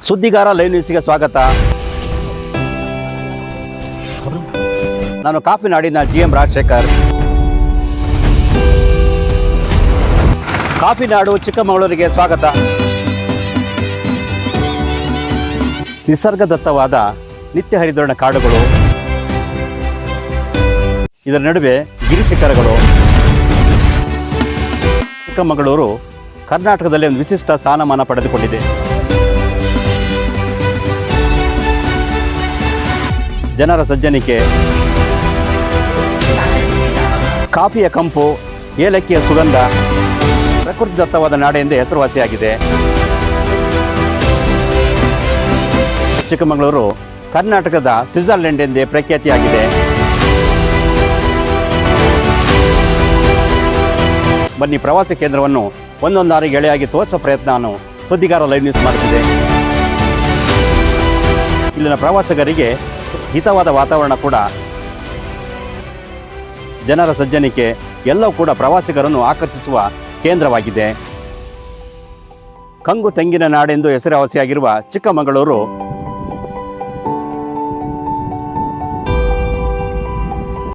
ಸುದ್ದಿಗಾರ live ನ್ಯೂಸ್ಗೆ ಸ್ವಾಗತ. ನಾನು ಕಾಫಿ ನಾಡಿನ GM ರಾಜಶೇಖರ್. ಕಾಫಿ ನಾಡು ಚಿಕ್ಕಮಗಳೂರಿಗೆ ಸ್ವಾಗತ. ನಿಸರ್ಗದತ್ತವಾದ ನಿತ್ಯ ಹರಿದ್ವರ್ಣ ಕಾಡುಗಳು, ಇದರ ನಡುವೆ ಗಿರಿಶಿಖರಗಳು. ಚಿಕ್ಕಮಗಳೂರು ಕರ್ನಾಟಕದಲ್ಲಿ ಒಂದು ವಿಶಿಷ್ಟ ಸ್ಥಾನಮಾನ ಪಡೆದುಕೊಂಡಿದೆ. ಜನರ ಸಜ್ಜನಿಕೆ, ಕಾಫಿಯ ಕಂಪು, ಏಲಕ್ಕಿಯ ಸುಗಂಧ, ಪ್ರಕೃತಿದತ್ತವಾದ ನಾಡೆಂದೇ ಹೆಸರುವಾಸಿಯಾಗಿದೆ. ಚಿಕ್ಕಮಗಳೂರು ಕರ್ನಾಟಕದ ಸ್ವಿಟ್ಜರ್ಲೆಂಡ್ ಎಂದೇ ಪ್ರಖ್ಯಾತಿಯಾಗಿದೆ. ಬನ್ನಿ, ಪ್ರವಾಸಿ ಕೇಂದ್ರವನ್ನು ಒಂದೊಂದಾರಿ ಗೆಳೆಯಾಗಿ ತೋರಿಸೋ ಪ್ರಯತ್ನ ಸುದ್ದಿಗಾರ ಲೈವ್ ನ್ಯೂಸ್ ಮಾಡುತ್ತಿದೆ. ಇಲ್ಲಿನ ಪ್ರವಾಸಿಗರಿಗೆ ಹಿತವಾದ ವಾತಾವರಣ ಕೂಡ, ಜನರ ಸಜ್ಜನಿಕೆ ಎಲ್ಲವೂ ಕೂಡ ಪ್ರವಾಸಿಗರನ್ನು ಆಕರ್ಷಿಸುವ ಕೇಂದ್ರವಾಗಿದೆ. ಕಂಗು ತೆಂಗಿನ ನಾಡೆಂದು ಹೆಸರುವಾಸಿಯಾಗಿರುವ ಚಿಕ್ಕಮಗಳೂರು